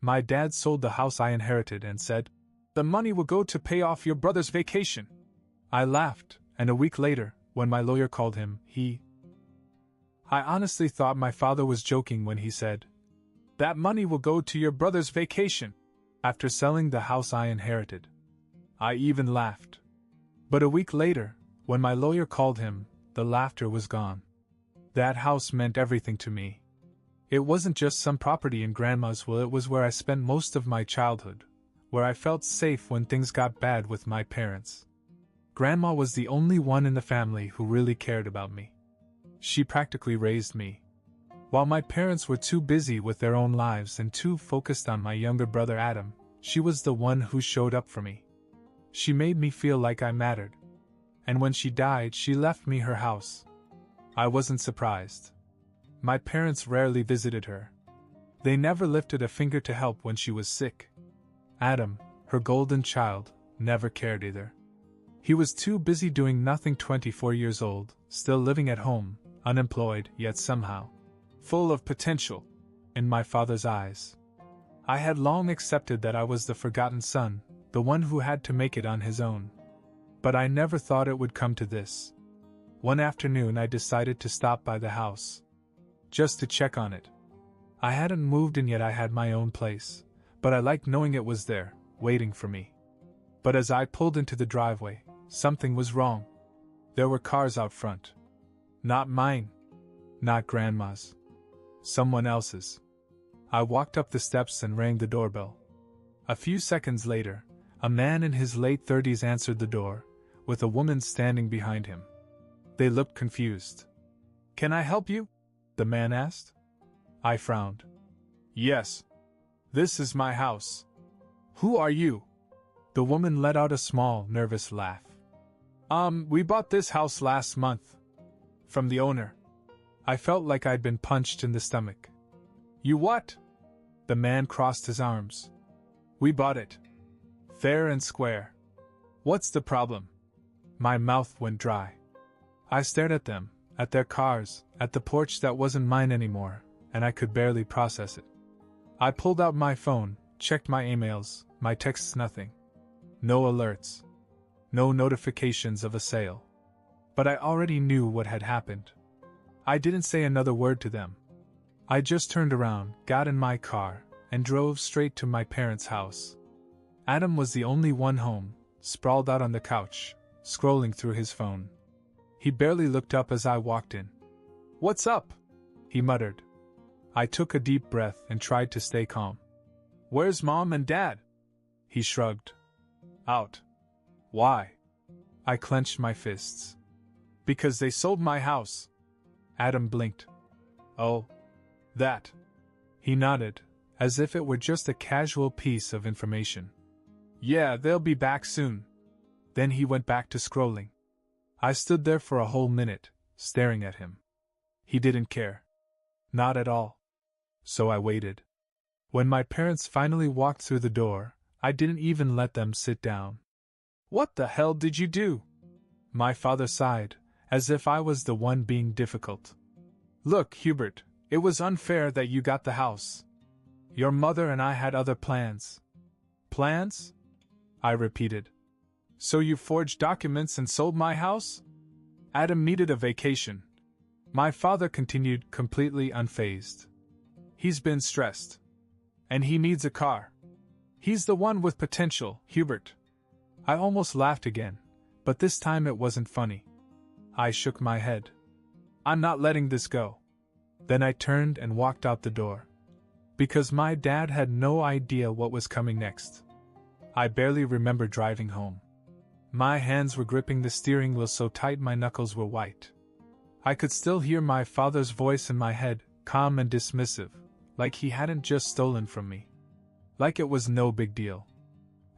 My dad sold the house I inherited and said, "The money will go to pay off your brother's vacation." I laughed, and a week later, when my lawyer called him, I honestly thought my father was joking when he said, "That money will go to your brother's vacation," after selling the house I inherited. I even laughed. But a week later, when my lawyer called him, the laughter was gone. That house meant everything to me. It wasn't just some property in Grandma's will, it was where I spent most of my childhood, where I felt safe when things got bad with my parents. Grandma was the only one in the family who really cared about me. She practically raised me. While my parents were too busy with their own lives and too focused on my younger brother Adam, she was the one who showed up for me. She made me feel like I mattered. And when she died, she left me her house. I wasn't surprised. My parents rarely visited her. They never lifted a finger to help when she was sick. Adam, her golden child, never cared either. He was too busy doing nothing, 24 years old, still living at home, unemployed, yet somehow full of potential in my father's eyes. I had long accepted that I was the forgotten son, the one who had to make it on his own. But I never thought it would come to this. One afternoon I decided to stop by the house. Just to check on it. I hadn't moved in yet, I had my own place, but I liked knowing it was there, waiting for me. But as I pulled into the driveway, something was wrong. There were cars out front. Not mine. Not Grandma's. Someone else's. I walked up the steps and rang the doorbell. A few seconds later, a man in his late 30s answered the door, with a woman standing behind him. They looked confused. "Can I help you?" the man asked. I frowned. "Yes. This is my house. Who are you?" The woman let out a small, nervous laugh. We bought this house last month. From the owner." I felt like I'd been punched in the stomach. "You what?" The man crossed his arms. "We bought it. Fair and square. What's the problem?" My mouth went dry. I stared at them, at their cars, at the porch that wasn't mine anymore, and I could barely process it. I pulled out my phone, checked my emails, my texts, nothing. No alerts. No notifications of a sale. But I already knew what had happened. I didn't say another word to them. I just turned around, got in my car, and drove straight to my parents' house. Adam was the only one home, sprawled out on the couch, scrolling through his phone. He barely looked up as I walked in. "What's up?" he muttered. I took a deep breath and tried to stay calm. "Where's Mom and Dad?" He shrugged. "Out." "Why?" I clenched my fists. "Because they sold my house." Adam blinked. "Oh. That." He nodded, as if it were just a casual piece of information. "Yeah, they'll be back soon." Then he went back to scrolling. I stood there for a whole minute, staring at him. He didn't care. Not at all. So I waited. When my parents finally walked through the door, I didn't even let them sit down. "What the hell did you do?" My father sighed, as if I was the one being difficult. "Look, Hubert, it was unfair that you got the house. Your mother and I had other plans." "Plans?" I repeated. "So you forged documents and sold my house?" Adam needed a vacation. My father continued, completely unfazed. "He's been stressed. And he needs a car. He's the one with potential, Hubert." I almost laughed again, but this time it wasn't funny. I shook my head. "I'm not letting this go." Then I turned and walked out the door. Because my dad had no idea what was coming next. I barely remember driving home. My hands were gripping the steering wheel so tight my knuckles were white. I could still hear my father's voice in my head, calm and dismissive, like he hadn't just stolen from me. Like it was no big deal.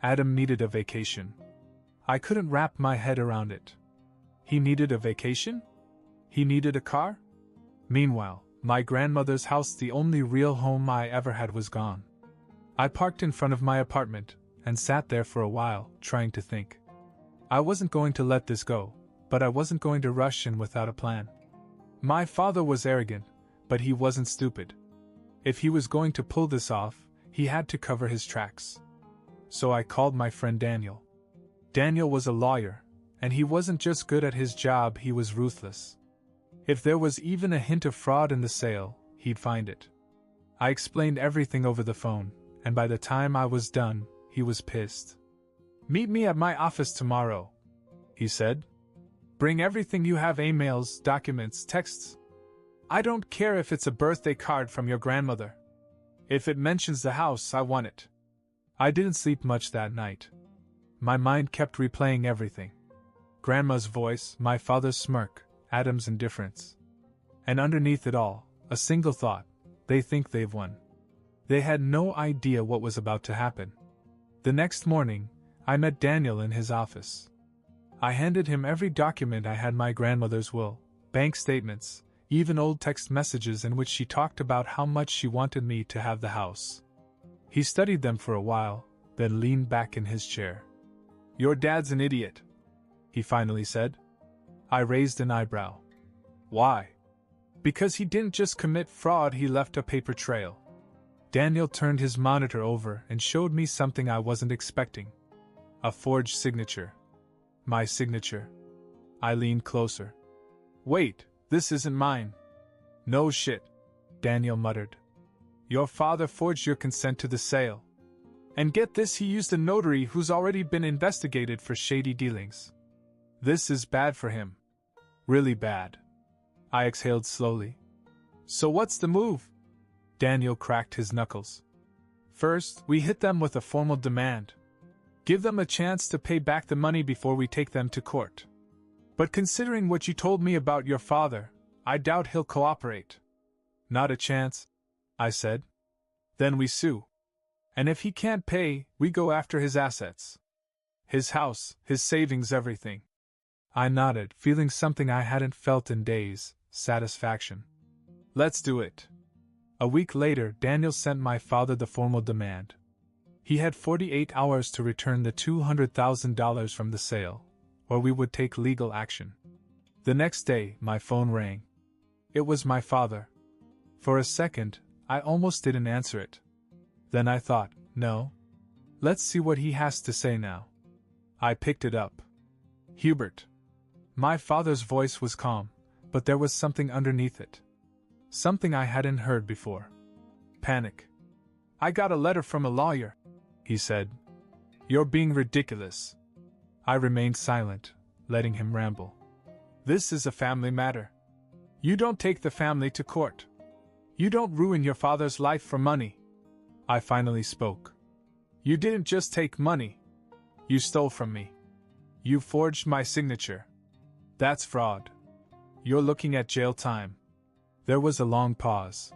Adam needed a vacation. I couldn't wrap my head around it. He needed a vacation? He needed a car? Meanwhile, my grandmother's house, the only real home I ever had, was gone. I parked in front of my apartment and sat there for a while, trying to think. I wasn't going to let this go, but I wasn't going to rush in without a plan. My father was arrogant, but he wasn't stupid. If he was going to pull this off, he had to cover his tracks. So I called my friend Daniel. Daniel was a lawyer, and he wasn't just good at his job, he was ruthless. If there was even a hint of fraud in the sale, he'd find it. I explained everything over the phone, and by the time I was done, he was pissed. "Meet me at my office tomorrow," he said. "Bring everything you have, emails, documents, texts. I don't care if it's a birthday card from your grandmother. If it mentions the house, I want it." I didn't sleep much that night. My mind kept replaying everything. Grandma's voice, my father's smirk, Adam's indifference. And underneath it all, a single thought: they think they've won. They had no idea what was about to happen. The next morning, I met Daniel in his office. I handed him every document I had: my grandmother's will, bank statements, even old text messages in which she talked about how much she wanted me to have the house. He studied them for a while, then leaned back in his chair. "Your dad's an idiot," he finally said. I raised an eyebrow. "Why?" "Because he didn't just commit fraud, he left a paper trail." Daniel turned his monitor over and showed me something I wasn't expecting. A forged signature. My signature. I leaned closer. "Wait, this isn't mine." "No shit," Daniel muttered. "Your father forged your consent to the sale. And get this, he used a notary who's already been investigated for shady dealings. This is bad for him. Really bad." I exhaled slowly. "So what's the move?" Daniel cracked his knuckles. "First, we hit them with a formal demand. Give them a chance to pay back the money before we take them to court. But considering what you told me about your father, I doubt he'll cooperate." "Not a chance," I said. "Then we sue. And if he can't pay, we go after his assets. His house, his savings, everything." I nodded, feeling something I hadn't felt in days: satisfaction. "Let's do it." A week later, Daniel sent my father the formal demand. He had 48 hours to return the $200,000 from the sale, or we would take legal action. The next day, my phone rang. It was my father. For a second, I almost didn't answer it. Then I thought, no. Let's see what he has to say now. I picked it up. "Hubert." My father's voice was calm, but there was something underneath it. Something I hadn't heard before. Panic. "I got a letter from a lawyer," he said. "You're being ridiculous." I remained silent, letting him ramble. "This is a family matter. You don't take the family to court. You don't ruin your father's life for money." I finally spoke. "You didn't just take money. You stole from me. You forged my signature. That's fraud. You're looking at jail time." There was a long pause.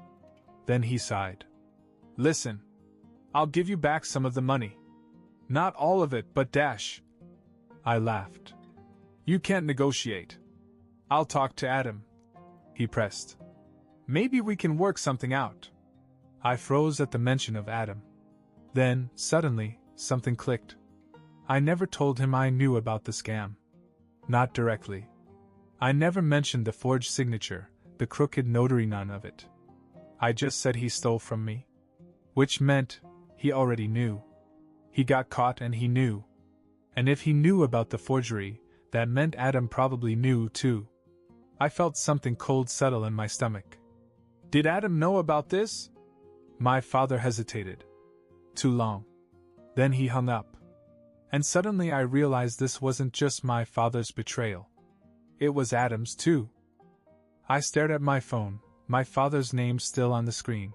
Then he sighed. "Listen. I'll give you back some of the money. Not all of it, but dash." I laughed. "You can't negotiate." "I'll talk to Adam," he pressed. "Maybe we can work something out." I froze at the mention of Adam. Then, suddenly, something clicked. I never told him I knew about the scam. Not directly. I never mentioned the forged signature, the crooked notary, none of it. I just said he stole from me. Which meant, he already knew. He got caught and he knew. And if he knew about the forgery, that meant Adam probably knew too. I felt something cold settle in my stomach. "Did Adam know about this?" My father hesitated. Too long. Then he hung up. And suddenly I realized this wasn't just my father's betrayal. It was Adam's too. I stared at my phone, my father's name still on the screen.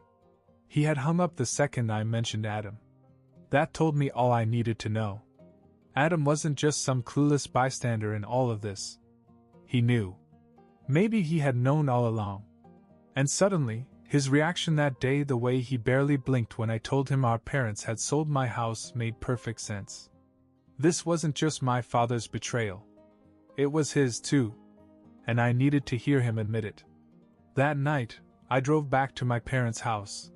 He had hung up the second I mentioned Adam. That told me all I needed to know. Adam wasn't just some clueless bystander in all of this. He knew. Maybe he had known all along. And suddenly, his reaction that day, the way he barely blinked when I told him our parents had sold my house, made perfect sense. This wasn't just my father's betrayal. It was his too. And I needed to hear him admit it. That night, I drove back to my parents' house.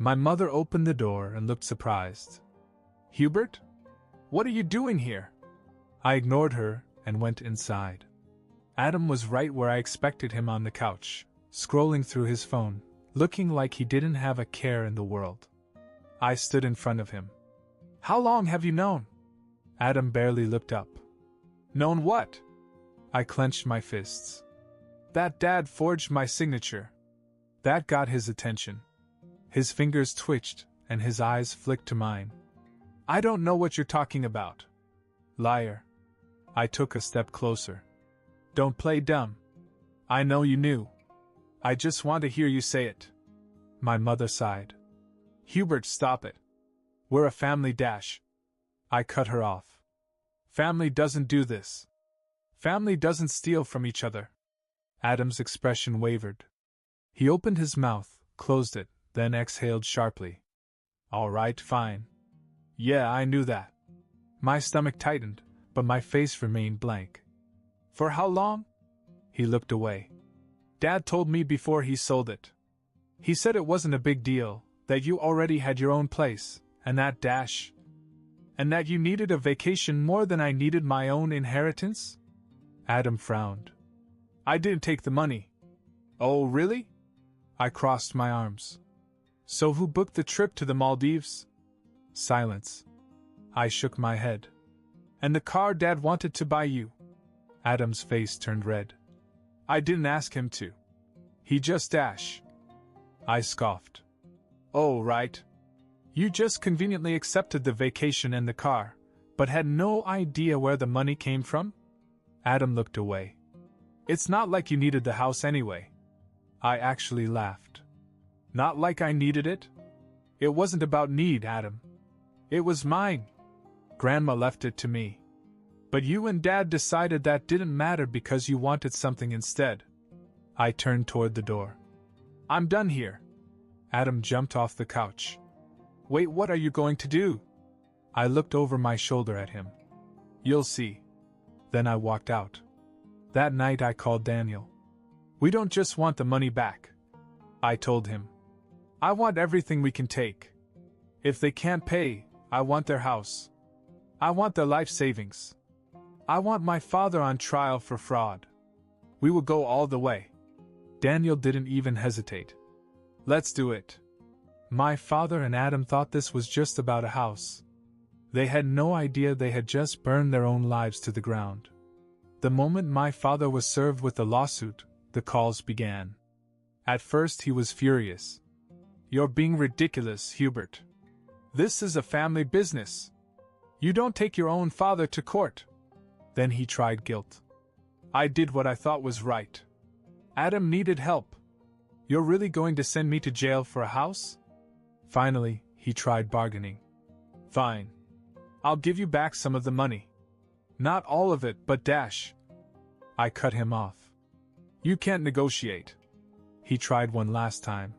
My mother opened the door and looked surprised. "Hubert? What are you doing here?" I ignored her and went inside. Adam was right where I expected him, on the couch, scrolling through his phone, looking like he didn't have a care in the world. I stood in front of him. How long have you known? Adam barely looked up. Known what? I clenched my fists. That Dad forged my signature. That got his attention. His fingers twitched, and his eyes flicked to mine. I don't know what you're talking about. Liar. I took a step closer. Don't play dumb. I know you knew. I just want to hear you say it. My mother sighed. Hubert, stop it. We're a family dash. I cut her off. Family doesn't do this. Family doesn't steal from each other. Adam's expression wavered. He opened his mouth, closed it, then exhaled sharply. All right, fine. Yeah, I knew that. My stomach tightened, but my face remained blank. For how long? He looked away. Dad told me before he sold it. He said it wasn't a big deal, that you already had your own place, and that you needed a vacation more than I needed my own inheritance? Adam frowned. I didn't take the money. Oh, really? I crossed my arms. So who booked the trip to the Maldives? Silence. I shook my head. And the car Dad wanted to buy you? Adam's face turned red. I didn't ask him to. He just dashed. I scoffed. Oh, right. You just conveniently accepted the vacation and the car, but had no idea where the money came from? Adam looked away. It's not like you needed the house anyway. I actually laughed. Not like I needed it? It wasn't about need, Adam. It was mine. Grandma left it to me. But you and Dad decided that didn't matter because you wanted something instead. I turned toward the door. I'm done here. Adam jumped off the couch. Wait, what are you going to do? I looked over my shoulder at him. You'll see. Then I walked out. That night I called Daniel. We don't just want the money back. I told him. I want everything we can take. If they can't pay, I want their house. I want their life savings. I want my father on trial for fraud. We will go all the way. Daniel didn't even hesitate. Let's do it. My father and Adam thought this was just about a house. They had no idea they had just burned their own lives to the ground. The moment my father was served with the lawsuit, the calls began. At first he was furious. You're being ridiculous, Hubert. This is a family business. You don't take your own father to court. Then he tried guilt. I did what I thought was right. Adam needed help. You're really going to send me to jail for a house? Finally, he tried bargaining. Fine. I'll give you back some of the money. Not all of it, but dash. I cut him off. You can't negotiate. He tried one last time.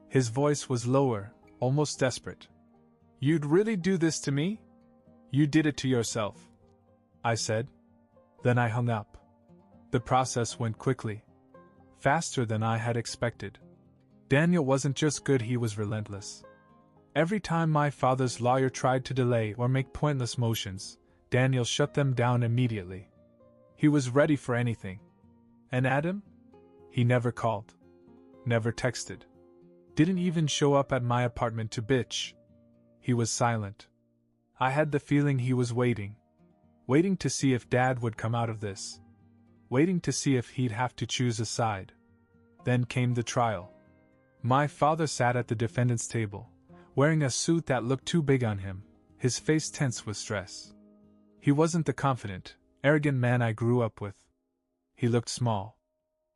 His voice was lower, almost desperate. You'd really do this to me? You did it to yourself, I said. Then I hung up. The process went quickly. Faster than I had expected. Daniel wasn't just good, he was relentless. Every time my father's lawyer tried to delay or make pointless motions, Daniel shut them down immediately. He was ready for anything. And Adam? He never called. Never texted. Didn't even show up at my apartment to bitch. He was silent. I had the feeling he was waiting. Waiting to see if Dad would come out of this. Waiting to see if he'd have to choose a side. Then came the trial. My father sat at the defendant's table, wearing a suit that looked too big on him, his face tense with stress. He wasn't the confident, arrogant man I grew up with. He looked small.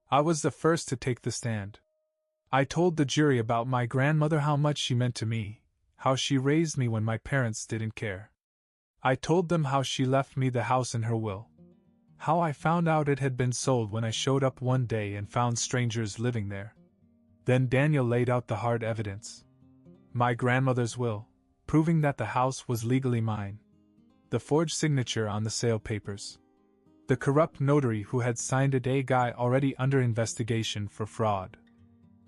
I was the first to take the stand. I told the jury about my grandmother, how much she meant to me, how she raised me when my parents didn't care. I told them how she left me the house in her will. How I found out it had been sold when I showed up one day and found strangers living there. Then Daniel laid out the hard evidence. My grandmother's will, proving that the house was legally mine. The forged signature on the sale papers. The corrupt notary who had signed it, a guy already under investigation for fraud.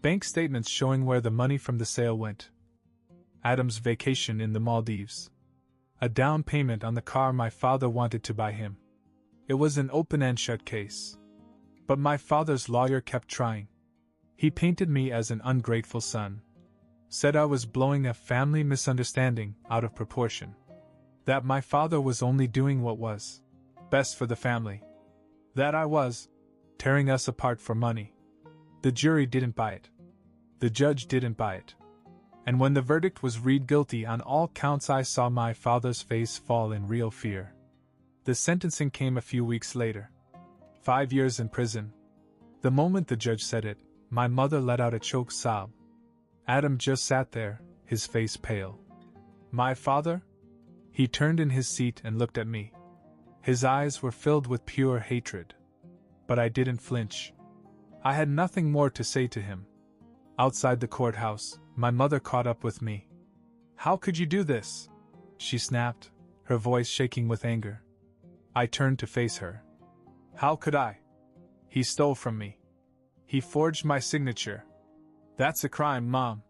Bank statements showing where the money from the sale went. Adam's vacation in the Maldives. A down payment on the car my father wanted to buy him. It was an open and shut case. But my father's lawyer kept trying. He painted me as an ungrateful son. Said I was blowing a family misunderstanding out of proportion. That my father was only doing what was best for the family. That I was tearing us apart for money. The jury didn't buy it. The judge didn't buy it. And when the verdict was read guilty on all counts, I saw my father's face fall in real fear. The sentencing came a few weeks later. 5 years in prison. The moment the judge said it, my mother let out a choked sob. Adam just sat there, his face pale. My father? He turned in his seat and looked at me. His eyes were filled with pure hatred. But I didn't flinch. I had nothing more to say to him. Outside the courthouse, my mother caught up with me. How could you do this? She snapped, her voice shaking with anger. I turned to face her. How could I? He stole from me. He forged my signature. That's a crime, Mom.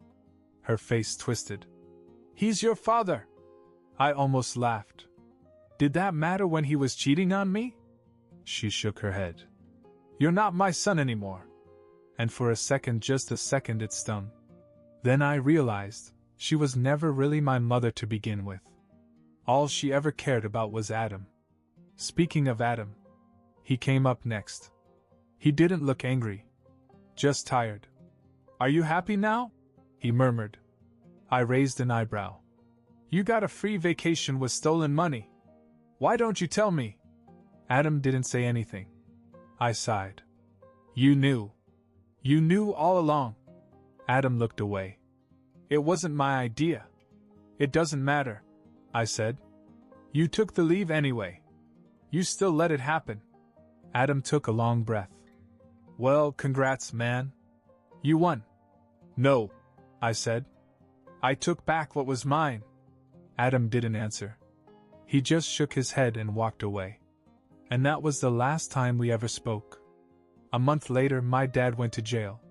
Her face twisted. He's your father. I almost laughed. Did that matter when he was cheating on me? She shook her head. You're not my son anymore. And for a second, just a second, it stung. Then I realized she was never really my mother to begin with. All she ever cared about was Adam. Speaking of Adam, he came up next. He didn't look angry. Just tired. Are you happy now? He murmured. I raised an eyebrow. You got a free vacation with stolen money. Why don't you tell me? Adam didn't say anything. I sighed. You knew. You knew all along. Adam looked away. It wasn't my idea. It doesn't matter, I said. You took the leave anyway. You still let it happen. Adam took a long breath. Well, congrats, man. You won. No, I said. I took back what was mine. Adam didn't answer. He just shook his head and walked away. And that was the last time we ever spoke. A month later, my dad went to jail.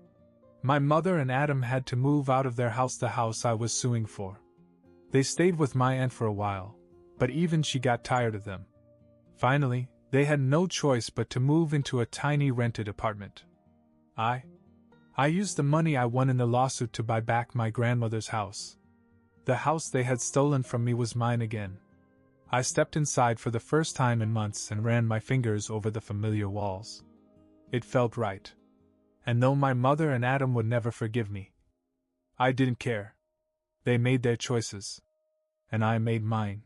My mother and Adam had to move out of their house, the house I was suing for. They stayed with my aunt for a while, but even she got tired of them. Finally, they had no choice but to move into a tiny rented apartment. I used the money I won in the lawsuit to buy back my grandmother's house. The house they had stolen from me was mine again. I stepped inside for the first time in months and ran my fingers over the familiar walls. It felt right. And though my mother and Adam would never forgive me, I didn't care. They made their choices. And I made mine.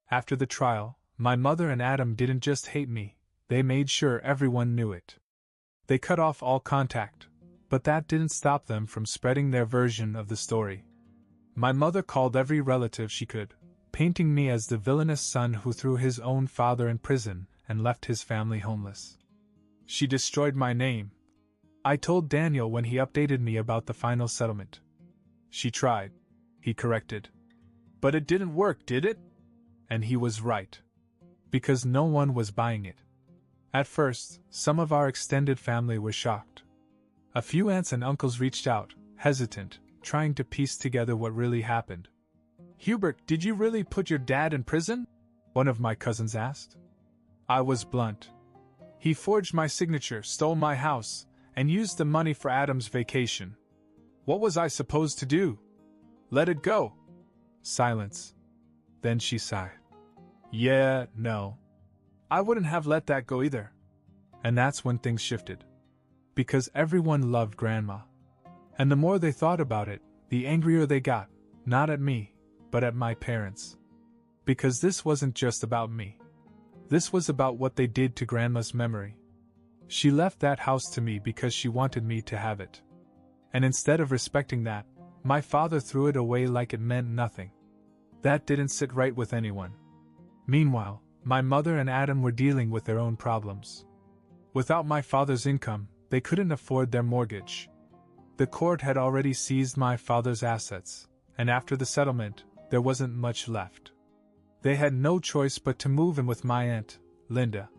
After the trial, my mother and Adam didn't just hate me, they made sure everyone knew it. They cut off all contact, but that didn't stop them from spreading their version of the story. My mother called every relative she could, painting me as the villainous son who threw his own father in prison and left his family homeless. She destroyed my name. I told Daniel when he updated me about the final settlement. She tried, he corrected. But it didn't work, did it? And he was right. Because no one was buying it. At first, some of our extended family were shocked. A few aunts and uncles reached out, hesitant, trying to piece together what really happened. Hubert, did you really put your dad in prison? One of my cousins asked. I was blunt. He forged my signature, stole my house, and used the money for Adam's vacation. What was I supposed to do? Let it go. Silence. Then she sighed. Yeah, no. I wouldn't have let that go either. And that's when things shifted. Because everyone loved Grandma. And the more they thought about it, the angrier they got, not at me, but at my parents. Because this wasn't just about me. This was about what they did to Grandma's memory. She left that house to me because she wanted me to have it. And instead of respecting that, my father threw it away like it meant nothing. That didn't sit right with anyone. Meanwhile, my mother and Adam were dealing with their own problems. Without my father's income, they couldn't afford their mortgage. The court had already seized my father's assets, and after the settlement, there wasn't much left. They had no choice but to move in with my aunt, Linda.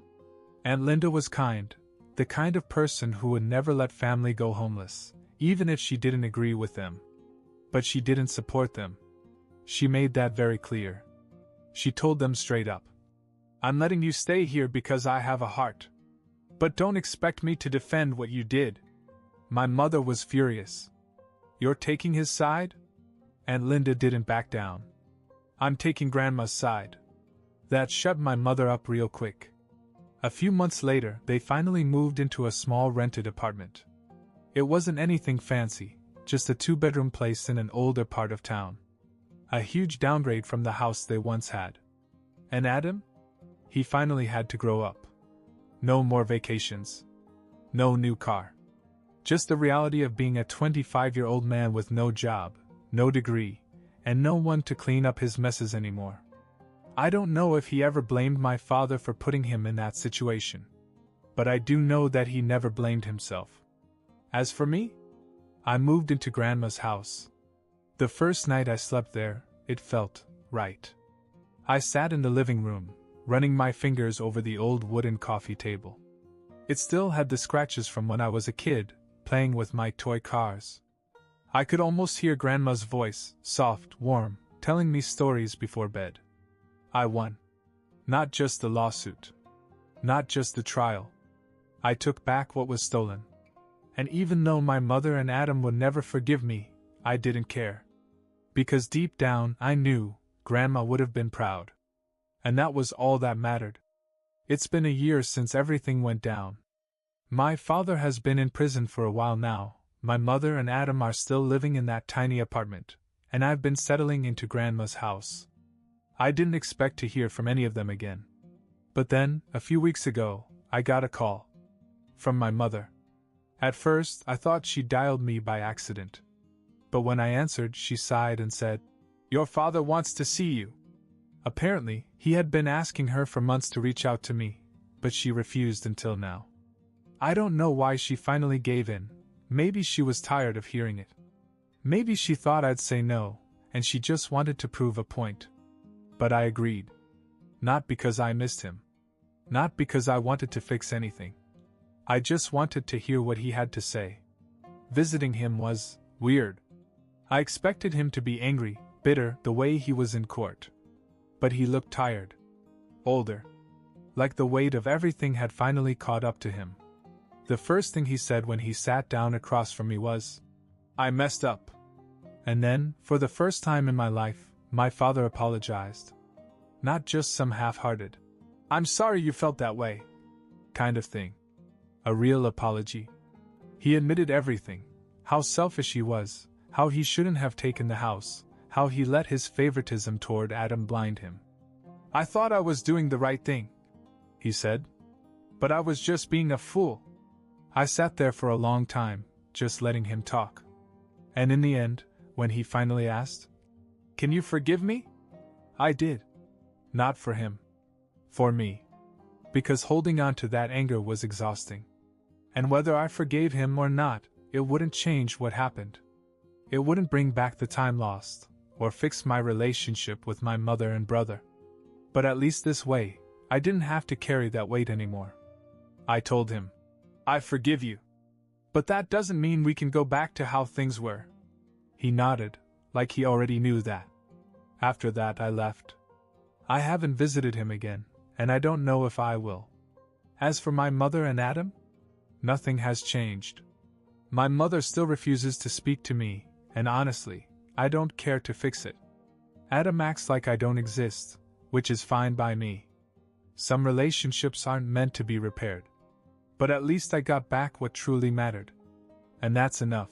Aunt Linda was kind, the kind of person who would never let family go homeless, even if she didn't agree with them. But she didn't support them. She made that very clear. She told them straight up. I'm letting you stay here because I have a heart. But don't expect me to defend what you did. My mother was furious. You're taking his side? Aunt Linda didn't back down. I'm taking Grandma's side. That shut my mother up real quick. A few months later, they finally moved into a small rented apartment. It wasn't anything fancy, just a 2-bedroom place in an older part of town. A huge downgrade from the house they once had. And Adam? He finally had to grow up. No more vacations. No new car. Just the reality of being a 25-year-old man with no job, no degree, and no one to clean up his messes anymore. I don't know if he ever blamed my father for putting him in that situation. But I do know that he never blamed himself. As for me, I moved into Grandma's house. The first night I slept there, it felt right. I sat in the living room, running my fingers over the old wooden coffee table. It still had the scratches from when I was a kid, playing with my toy cars. I could almost hear Grandma's voice, soft, warm, telling me stories before bed. I won. Not just the lawsuit. Not just the trial. I took back what was stolen. And even though my mother and Adam would never forgive me, I didn't care. Because deep down, I knew Grandma would have been proud. And that was all that mattered. It's been a year since everything went down. My father has been in prison for a while now, my mother and Adam are still living in that tiny apartment, and I've been settling into Grandma's house. I didn't expect to hear from any of them again. But then, a few weeks ago, I got a call. From my mother. At first, I thought she dialed me by accident. But when I answered, she sighed and said, "Your father wants to see you." Apparently, he had been asking her for months to reach out to me, but she refused until now. I don't know why she finally gave in. Maybe she was tired of hearing it. Maybe she thought I'd say no, and she just wanted to prove a point. But I agreed. Not because I missed him. Not because I wanted to fix anything. I just wanted to hear what he had to say. Visiting him was weird. I expected him to be angry, bitter, the way he was in court. But he looked tired. Older. Like the weight of everything had finally caught up to him. The first thing he said when he sat down across from me was, "I messed up." And then, for the first time in my life, my father apologized. Not just some half-hearted, "I'm sorry you felt that way" kind of thing. A real apology. He admitted everything. How selfish he was, how he shouldn't have taken the house, how he let his favoritism toward Adam blind him. "I thought I was doing the right thing," he said. "But I was just being a fool." I sat there for a long time, just letting him talk. And in the end, when he finally asked, "Can you forgive me?" I did. Not for him. For me. Because holding on to that anger was exhausting. And whether I forgave him or not, it wouldn't change what happened. It wouldn't bring back the time lost, or fix my relationship with my mother and brother. But at least this way, I didn't have to carry that weight anymore. I told him, "I forgive you. But that doesn't mean we can go back to how things were." He nodded, like he already knew that. After that I left. I haven't visited him again, and I don't know if I will. As for my mother and Adam, nothing has changed. My mother still refuses to speak to me, and honestly, I don't care to fix it. Adam acts like I don't exist, which is fine by me. Some relationships aren't meant to be repaired. But at least I got back what truly mattered. And that's enough.